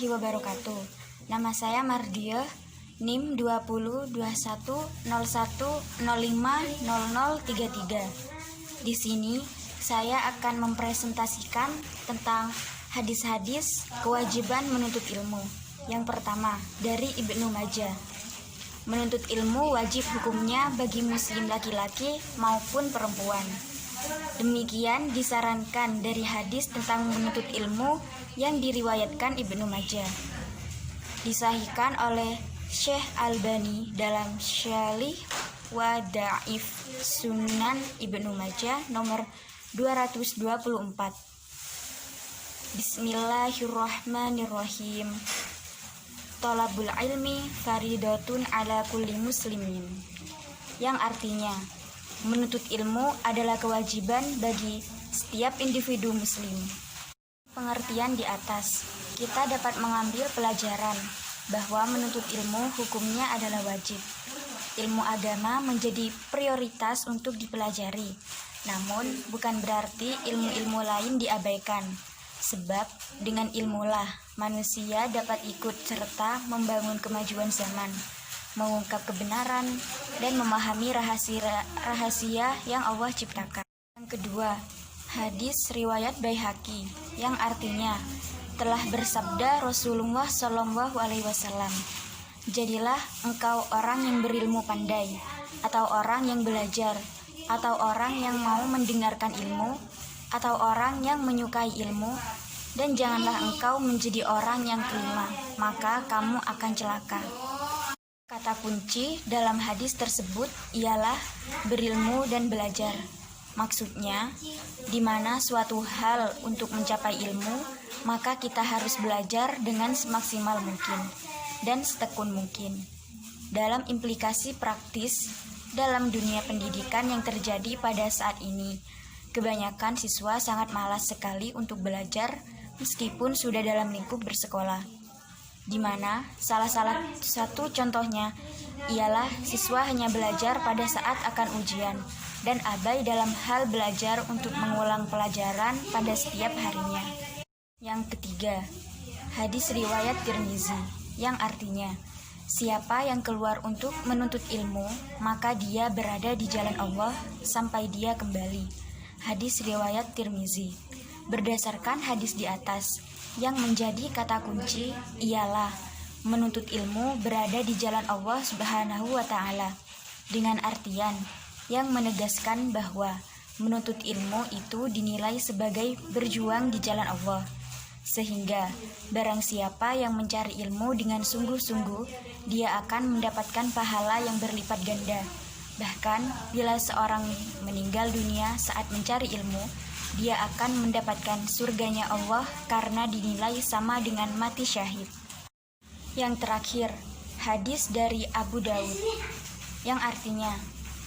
warahmatullahi wabarakatuh. Nama saya Mardiah, NIM 202101050033. Di sini saya akan mempresentasikan tentang hadis-hadis kewajiban menuntut ilmu. Yang pertama, dari Ibnu Majah. Menuntut ilmu wajib hukumnya bagi muslim laki-laki maupun perempuan. Demikian disarankan dari hadis tentang menuntut ilmu yang diriwayatkan Ibnu Majah. Disahihkan oleh Syekh Albani dalam Syalih wa Da'if Sunan Ibnu Majah nomor 224. Bismillahirrahmanirrahim. Thalabul ilmi faridatun ala kulli muslimin. Yang artinya, menuntut ilmu adalah kewajiban bagi setiap individu muslim. Pengertian di atas, kita dapat mengambil pelajaran bahwa menuntut ilmu hukumnya adalah wajib. Ilmu agama menjadi prioritas untuk dipelajari. Namun, bukan berarti ilmu-ilmu lain diabaikan. Sebab, dengan ilmulah manusia dapat ikut serta membangun kemajuan zaman, mengungkap kebenaran, dan memahami rahasia yang Allah ciptakan. Yang kedua, hadis riwayat Baihaqi, yang artinya telah bersabda Rasulullah SAW, jadilah engkau orang yang berilmu pandai, atau orang yang belajar, atau orang yang mau mendengarkan ilmu, atau orang yang menyukai ilmu, dan janganlah engkau menjadi orang yang kelima, maka kamu akan celaka. Kata kunci dalam hadis tersebut ialah berilmu dan belajar. Maksudnya, di mana suatu hal untuk mencapai ilmu, maka kita harus belajar dengan semaksimal mungkin dan setekun mungkin. Dalam implikasi praktis dalam dunia pendidikan yang terjadi pada saat ini, kebanyakan siswa sangat malas sekali untuk belajar meskipun sudah dalam lingkup bersekolah. Di mana salah satu contohnya ialah siswa hanya belajar pada saat akan ujian dan abai dalam hal belajar untuk mengulang pelajaran pada setiap harinya. Yang ketiga, hadis riwayat Tirmizi, yang artinya siapa yang keluar untuk menuntut ilmu, maka dia berada di jalan Allah sampai dia kembali. Hadis riwayat Tirmizi. Berdasarkan hadis di atas, yang menjadi kata kunci ialah menuntut ilmu berada di jalan Allah Subhanahu wa Ta'ala, dengan artian yang menegaskan bahwa menuntut ilmu itu dinilai sebagai berjuang di jalan Allah, sehingga barang siapa yang mencari ilmu dengan sungguh-sungguh, dia akan mendapatkan pahala yang berlipat ganda. Bahkan bila seorang meninggal dunia saat mencari ilmu, dia akan mendapatkan surganya Allah karena dinilai sama dengan mati syahid. Yang terakhir, hadis dari Abu Daud, yang artinya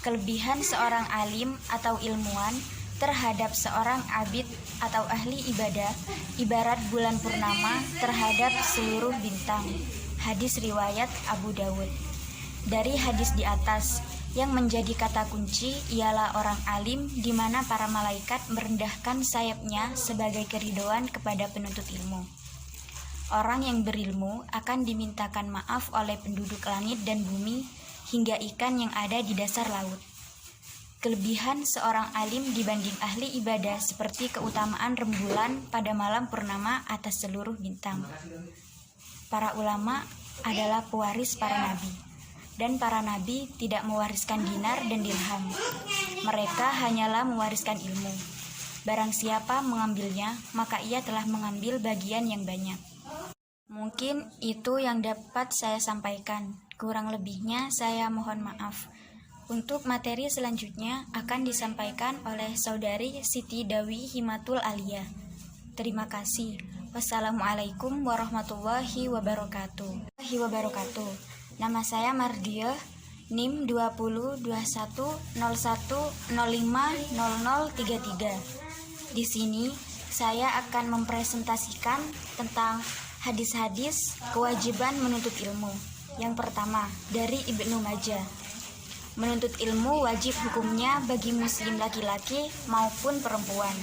kelebihan seorang alim atau ilmuwan terhadap seorang abid atau ahli ibadah ibarat bulan purnama terhadap seluruh bintang. Hadis riwayat Abu Daud. Dari hadis di atas, yang menjadi kata kunci ialah orang alim, di mana para malaikat merendahkan sayapnya sebagai keridhaan kepada penuntut ilmu. Orang yang berilmu akan dimintakan maaf oleh penduduk langit dan bumi hingga ikan yang ada di dasar laut. Kelebihan seorang alim dibanding ahli ibadah seperti keutamaan rembulan pada malam purnama atas seluruh bintang. Para ulama adalah pewaris para nabi. Dan para nabi tidak mewariskan dinar dan dirham. Mereka hanyalah mewariskan ilmu. Barang siapa mengambilnya, maka ia telah mengambil bagian yang banyak. Mungkin itu yang dapat saya sampaikan. Kurang lebihnya saya mohon maaf. Untuk materi selanjutnya akan disampaikan oleh Saudari Siti Dawi Himatul Alia. Terima kasih. Wassalamualaikum warahmatullahi wabarakatuh. Nama saya Mardiah, NIM 202101050033. Di sini saya akan mempresentasikan tentang hadis-hadis kewajiban menuntut ilmu. Yang pertama, dari Ibnu Majah. Menuntut ilmu wajib hukumnya bagi muslim laki-laki maupun perempuan.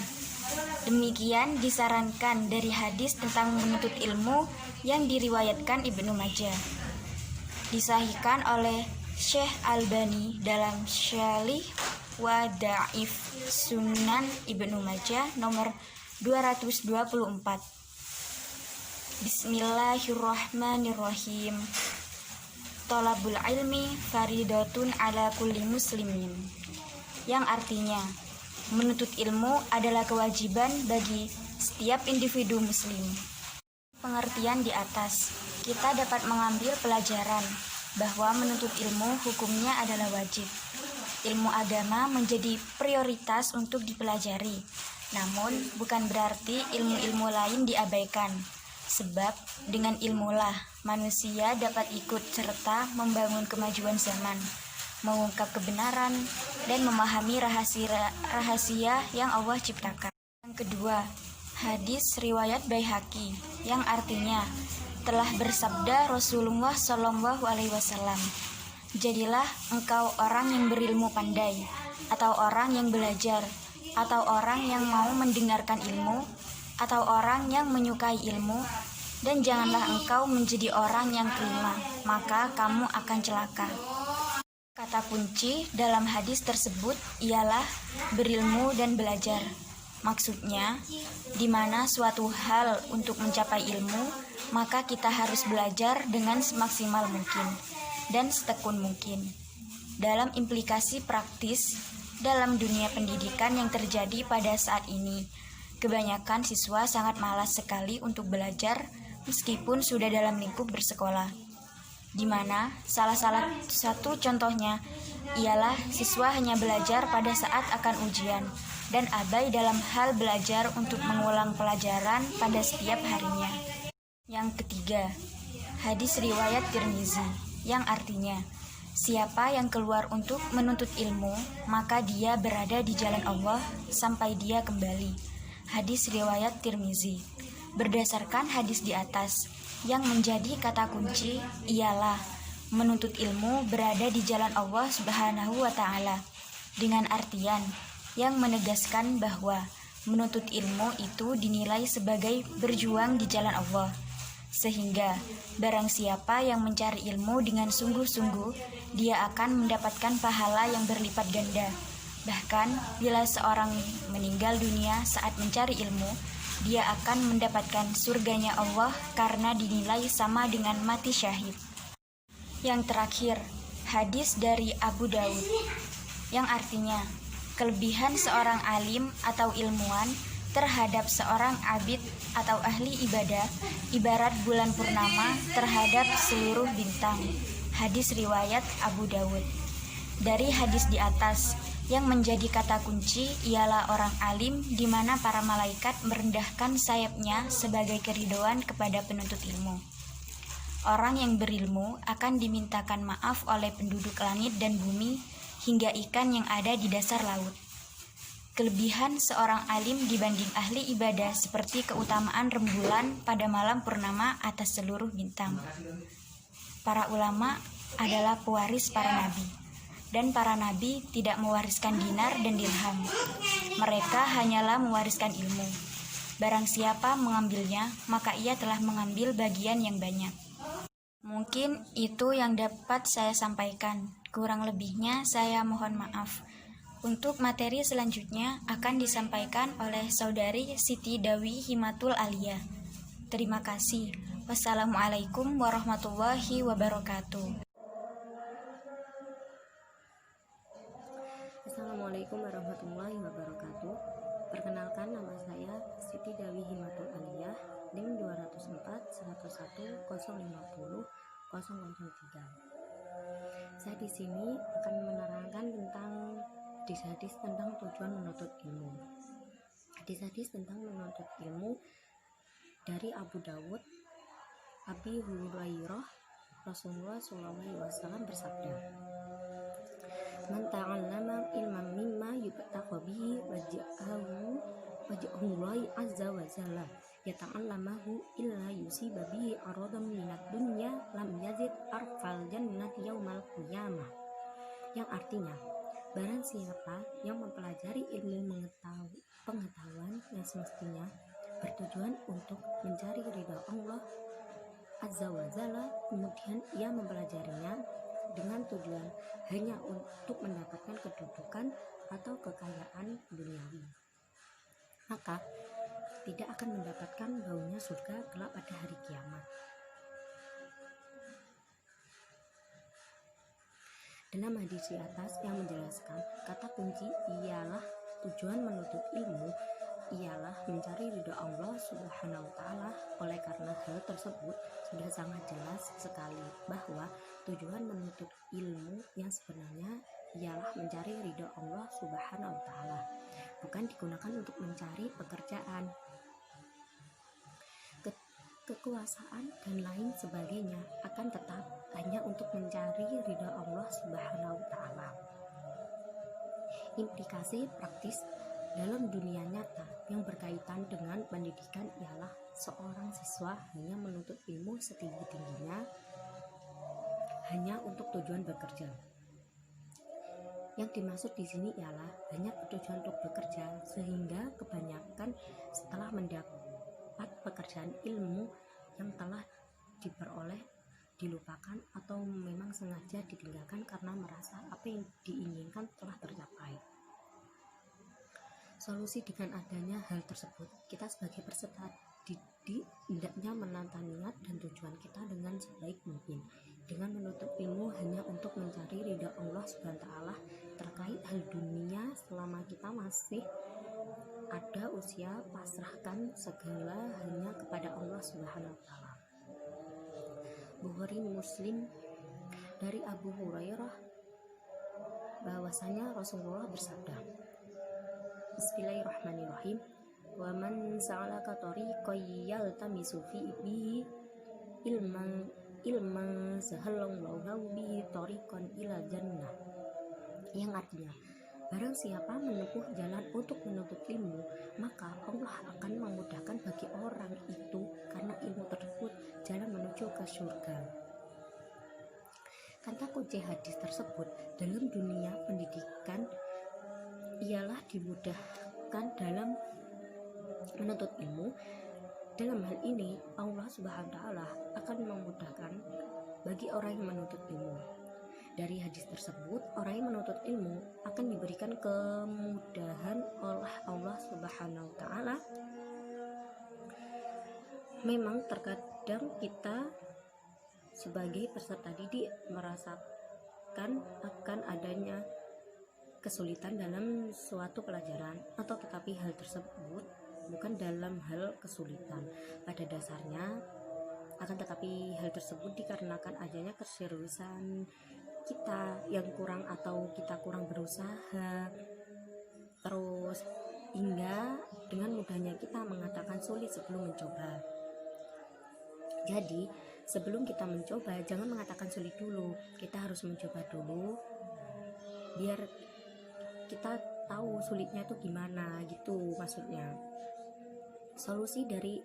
Demikian disarankan dari hadis tentang menuntut ilmu yang diriwayatkan Ibnu Majah. Disahihkan oleh Syekh Albani dalam Syalih wa Da'if Sunan Ibnu Majah nomor 224. Bismillahirrahmanirrahim. Thalabul ilmi faridatun ala kulli muslimin, yang artinya menuntut ilmu adalah kewajiban bagi setiap individu muslim. Pengertian di atas, kita dapat mengambil pelajaran bahwa menuntut ilmu hukumnya adalah wajib. Ilmu agama menjadi prioritas untuk dipelajari, namun bukan berarti ilmu-ilmu lain diabaikan. Sebab dengan ilmulah manusia dapat ikut serta membangun kemajuan zaman, mengungkap kebenaran, dan memahami rahasia yang Allah ciptakan. Yang kedua, hadis riwayat Baihaqi yang artinya telah bersabda Rasulullah SAW, jadilah engkau orang yang berilmu pandai, atau orang yang belajar, atau orang yang mau mendengarkan ilmu, atau orang yang menyukai ilmu, dan janganlah engkau menjadi orang yang kelima, maka kamu akan celaka. Kata kunci dalam hadis tersebut ialah berilmu dan belajar. Maksudnya, di mana suatu hal untuk mencapai ilmu, maka kita harus belajar dengan semaksimal mungkin dan setekun mungkin. Dalam implikasi praktis dalam dunia pendidikan yang terjadi pada saat ini, kebanyakan siswa sangat malas sekali untuk belajar meskipun sudah dalam lingkup bersekolah, di mana salah satu contohnya ialah siswa hanya belajar pada saat akan ujian dan abai dalam hal belajar untuk mengulang pelajaran pada setiap harinya. Yang ketiga, hadis riwayat Tirmizi yang artinya siapa yang keluar untuk menuntut ilmu, maka dia berada di jalan Allah sampai dia kembali. Hadis riwayat Tirmizi. Berdasarkan hadis di atas, yang menjadi kata kunci ialah menuntut ilmu berada di jalan Allah Subhanahu wa Ta'ala, dengan artian yang menegaskan bahwa menuntut ilmu itu dinilai sebagai berjuang di jalan Allah. Sehingga barang siapa yang mencari ilmu dengan sungguh-sungguh, dia akan mendapatkan pahala yang berlipat ganda. Bahkan bila seorang meninggal dunia saat mencari ilmu, dia akan mendapatkan surganya Allah karena dinilai sama dengan mati syahid. Yang terakhir, hadis dari Abu Daud yang artinya kelebihan seorang alim atau ilmuwan terhadap seorang abid atau ahli ibadah ibarat bulan purnama terhadap seluruh bintang. Hadis riwayat Abu Daud. Dari hadis di atas, yang menjadi kata kunci ialah orang alim, di mana para malaikat merendahkan sayapnya sebagai keridhaan kepada penuntut ilmu. Orang yang berilmu akan dimintakan maaf oleh penduduk langit dan bumi hingga ikan yang ada di dasar laut. Kelebihan seorang alim dibanding ahli ibadah seperti keutamaan rembulan pada malam purnama atas seluruh bintang. Para ulama adalah pewaris para nabi, dan para nabi tidak mewariskan dinar dan dirham. Mereka hanyalah mewariskan ilmu. Barang siapa mengambilnya, maka ia telah mengambil bagian yang banyak. Mungkin itu yang dapat saya sampaikan. Kurang lebihnya saya mohon maaf. Untuk materi selanjutnya akan disampaikan oleh Saudari Siti Dawi Himatul Alia. Terima kasih. Wassalamualaikum warahmatullahi wabarakatuh. Assalamualaikum warahmatullahi wabarakatuh. Perkenalkan, nama saya Siti Dawi Himatul Aliyah, NIM 204 101 050 003. Saya di sini akan menerangkan tentang hadis-hadis tentang tujuan menuntut ilmu. Hadis-hadis tentang menuntut ilmu dari Abu Dawud, Abi Hurairah, Rasulullah SAW bersabda, "Man ta'allama ilman mimma yubtagha bihi wajhallahi azza wa jalla, yata'allamahu illa yusiba bihi aradan minad dunya lam yazid arfal jannati yaumal qiyamah." Yang artinya, barang siapa yang mempelajari ilmu pengetahuan yang semestinya bertujuan untuk mencari ridha Allah Azza wa Jalla, kemudian ia mempelajarinya dengan tujuan hanya untuk mendapatkan kedudukan atau kekayaan duniawi, maka tidak akan mendapatkan baunya surga kelak pada hari kiamat. Dalam hadis di atas yang menjelaskan, kata kunci ialah tujuan menuntut ilmu ialah mencari ridha Allah Subhanahu wa Ta'ala. Oleh karena hal tersebut sudah sangat jelas sekali bahwa tujuan menuntut ilmu yang sebenarnya ialah mencari ridha Allah Subhanahu wa Ta'ala, bukan digunakan untuk mencari pekerjaan, kekuasaan dan lain sebagainya, akan tetap hanya untuk mencari ridha Allah Subhanahu wa Ta'ala. Implikasi praktis dalam dunia nyata yang berkaitan dengan pendidikan ialah seorang siswa hanya menuntut ilmu setinggi-tingginya hanya untuk tujuan bekerja. Yang dimaksud di sini ialah hanya bertujuan untuk bekerja, sehingga kebanyakan setelah mendapat pekerjaan ilmu yang telah diperoleh dilupakan atau memang sengaja ditinggalkan karena merasa apa yang diinginkan telah tercapai. Solusi dengan adanya hal tersebut, kita sebagai peserta didik hendaknya menata niat dan tujuan kita dengan sebaik mungkin, dengan menuntut ilmu hanya untuk mencari ridha Allah Subhanahu wa Ta'ala terkait hal dunia. Selama kita masih ada usia, pasrahkan segala hanya kepada Allah Subhanahu wa Ta'ala. Bukhari Muslim dari Abu Hurairah bahwasanya Rasulullah bersabda, Bismillahirrahmanirrahim, wa man sa'alaka tariqan yaltamisu fihi ilman sahalallahu bihi tariqan ila jannah, yang artinya barang siapa menempuh jalan untuk menuntut ilmu, maka Allah akan memudahkan bagi orang itu karena ilmu tersebut jalan menuju ke surga. Kata kunci hadis tersebut dalam dunia pendidikan ialah dimudahkan dalam menuntut ilmu. Dalam hal ini Allah Subhanahu wa Ta'ala akan memudahkan bagi orang yang menuntut ilmu. Dari hadis tersebut, orang yang menuntut ilmu akan diberikan kemudahan oleh Allah Subhanahu wa Ta'ala. Memang terkadang kita sebagai peserta didik merasakan akan adanya kesulitan dalam suatu pelajaran, atau tetapi hal tersebut bukan dalam hal kesulitan pada dasarnya, akan tetapi hal tersebut dikarenakan adanya keseriusan kita yang kurang atau kita kurang berusaha, terus hingga dengan mudahnya kita mengatakan sulit sebelum mencoba. Jadi sebelum kita mencoba jangan mengatakan sulit dulu, kita harus mencoba dulu biar kita tahu sulitnya itu gimana, gitu maksudnya. Solusi dari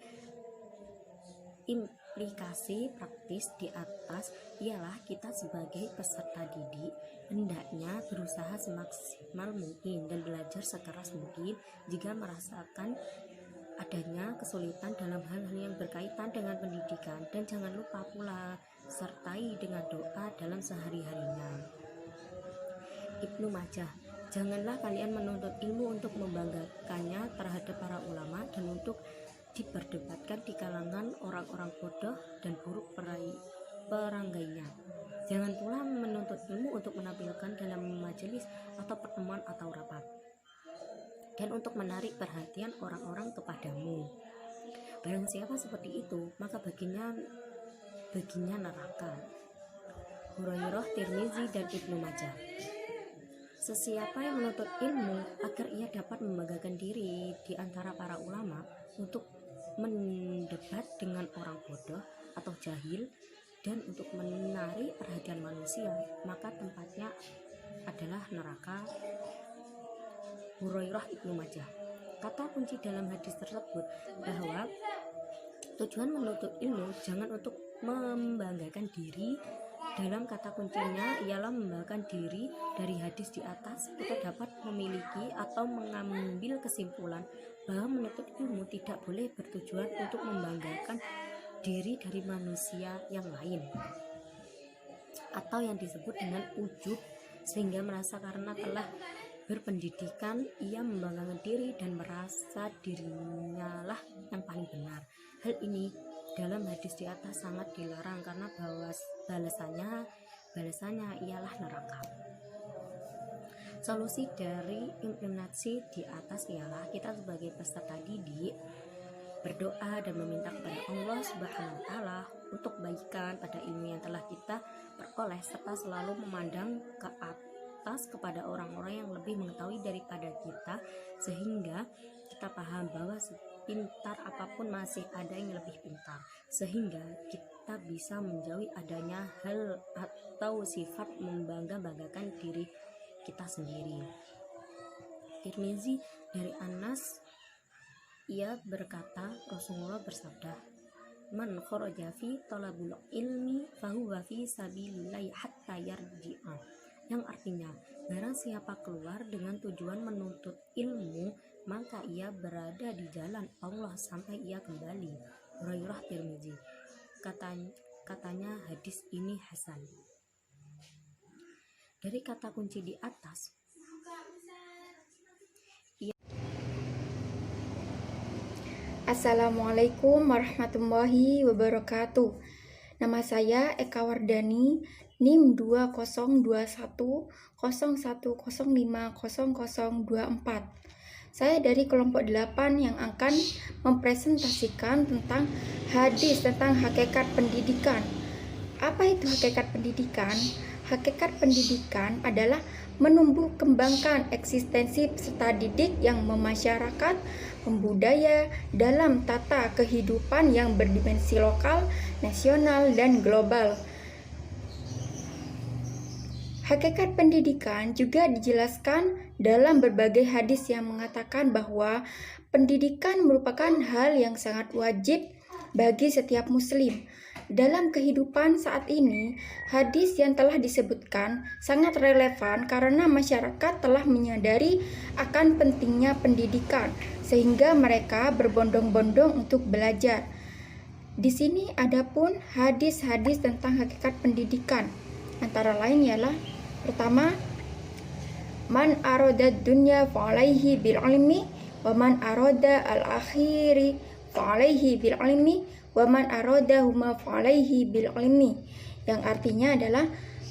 implikasi praktis di atas ialah kita sebagai peserta didik hendaknya berusaha semaksimal mungkin dan belajar sekeras mungkin jika merasakan adanya kesulitan dalam hal-hal yang berkaitan dengan pendidikan, dan jangan lupa pula sertai dengan doa dalam sehari-harinya. Ibnu Majah, janganlah kalian menuntut ilmu untuk membanggakannya terhadap para ulama dan untuk diperdebatkan di kalangan orang-orang bodoh dan buruk peranggainya. Jangan pula menuntut ilmu untuk menampilkan dalam majelis atau pertemuan atau rapat, dan untuk menarik perhatian orang-orang kepadamu. Barang siapa seperti itu, maka baginya neraka. Hurairah, Tirmizi, dan Ibnu Majah. Sesiapa yang menuntut ilmu agar ia dapat membanggakan diri di antara para ulama untuk mendebat dengan orang bodoh atau jahil dan untuk menarik perhatian manusia, maka tempatnya adalah neraka. Hurairah, Ibnu Majah. Kata kunci dalam hadis tersebut bahwa tujuan menuntut ilmu jangan untuk membanggakan diri. Dalam kata kuncinya ialah membanggakan diri. Dari hadis di atas kita dapat memiliki atau mengambil kesimpulan bahwa menuntut ilmu tidak boleh bertujuan untuk membanggakan diri dari manusia yang lain, atau yang disebut dengan ujub, sehingga merasa karena telah berpendidikan ia membanggakan diri dan merasa dirinya lah yang paling benar. Hal ini dalam hadis di atas sangat dilarang karena balasannya ialah neraka. Solusi dari implementasi di atas ialah kita sebagai peserta didik berdoa dan meminta kepada Allah Subhanahu wa Ta'ala untuk kebaikan pada ilmu yang telah kita peroleh, serta selalu memandang ke atas kepada orang-orang yang lebih mengetahui daripada kita, sehingga kita paham bahwa sepintar apapun masih ada yang lebih pintar, sehingga kita bisa menjauhi adanya hal atau sifat membangga-banggakan diri kita sendiri. Tirmizi dari Anas, ia berkata, Rasulullah bersabda, man kharaja fi talabul ilmi fahuwa fi sabilillahi hatta yarji'a, yang artinya barang siapa keluar dengan tujuan menuntut ilmu maka ia berada di jalan Allah sampai ia kembali. Hurairah Tirmizi. Katanya hadis ini hasan. Dari kata kunci di atas, Assalamualaikum warahmatullahi wabarakatuh. Nama saya Eka Wardani, NIM 202101050024. Saya dari kelompok 8 yang akan mempresentasikan tentang hadis tentang hakikat pendidikan. Apa itu hakikat pendidikan? Hakikat pendidikan adalah menumbuh kembangkan eksistensi peserta didik yang memasyarakat, membudaya dalam tata kehidupan yang berdimensi lokal, nasional, dan global. Hakikat pendidikan juga dijelaskan dalam berbagai hadis yang mengatakan bahwa pendidikan merupakan hal yang sangat wajib bagi setiap muslim. Dalam kehidupan saat ini, hadis yang telah disebutkan sangat relevan karena masyarakat telah menyadari akan pentingnya pendidikan, sehingga mereka berbondong-bondong untuk belajar. Di sini ada pun hadis-hadis tentang hakikat pendidikan. Antara lain ialah, pertama, man aroda dunya fa'alaihi bil ilmi wa man aroda al-akhiri fa'alaihi bil ilmi wa man aradahuma fa'alaihi bil ilmi, yang artinya adalah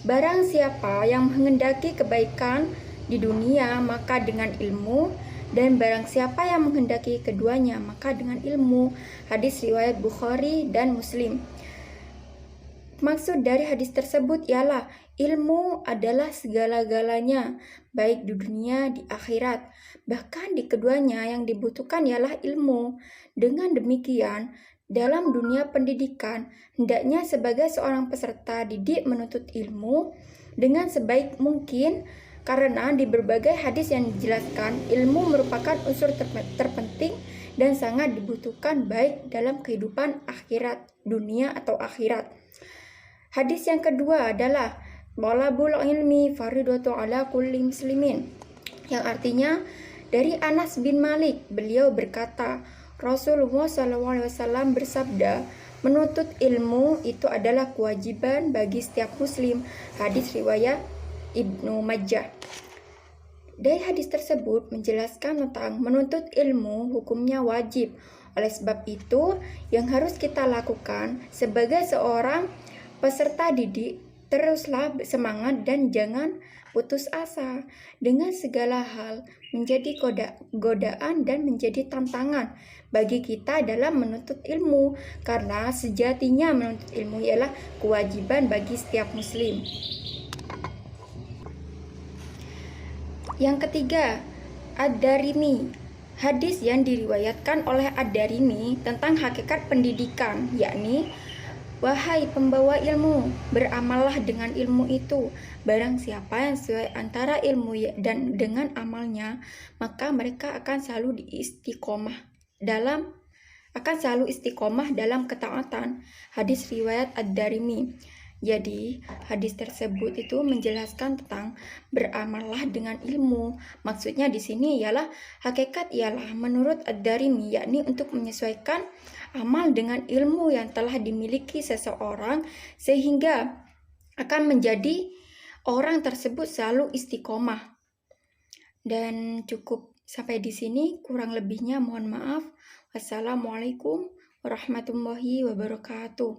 barang siapa yang menghendaki kebaikan di dunia maka dengan ilmu, dan barang siapa yang menghendaki keduanya maka dengan ilmu. Hadis riwayat Bukhari dan Muslim. Maksud dari hadis tersebut ialah ilmu adalah segala-galanya, baik di dunia di akhirat. Bahkan di keduanya yang dibutuhkan ialah ilmu. Dengan demikian, dalam dunia pendidikan, hendaknya sebagai seorang peserta didik menuntut ilmu dengan sebaik mungkin, karena di berbagai hadis yang dijelaskan, ilmu merupakan unsur terpenting dan sangat dibutuhkan baik dalam kehidupan akhirat, dunia atau akhirat. Hadis yang kedua adalah Thalabul ilmi faridatu ala kulli muslimin, yang artinya dari Anas bin Malik, beliau berkata, Rasulullah SAW bersabda, menuntut ilmu itu adalah kewajiban bagi setiap muslim. Hadis riwayat Ibnu Majah. Dari hadis tersebut menjelaskan tentang menuntut ilmu hukumnya wajib. Oleh sebab itu, yang harus kita lakukan sebagai seorang peserta didik, teruslah semangat dan jangan putus asa. Dengan segala hal menjadi godaan dan menjadi tantangan bagi kita dalam menuntut ilmu, karena sejatinya menuntut ilmu ialah kewajiban bagi setiap muslim. Yang ketiga, Ad-Darimi. Hadis yang diriwayatkan oleh Ad-Darimi tentang hakikat pendidikan, yakni, wahai pembawa ilmu, beramallah dengan ilmu itu. Barang siapa yang sesuai antara ilmu dan dengan amalnya, maka mereka akan selalu istiqomah dalam ketaatan. Hadis riwayat Ad-Darimi. Jadi, hadis tersebut itu menjelaskan tentang beramallah dengan ilmu. Maksudnya di sini ialah hakikat ialah menurut Ad-Darimi, yakni untuk menyesuaikan amal dengan ilmu yang telah dimiliki seseorang sehingga akan menjadi orang tersebut selalu istiqomah. Dan cukup sampai di sini, kurang lebihnya mohon maaf. Wassalamualaikum warahmatullahi wabarakatuh.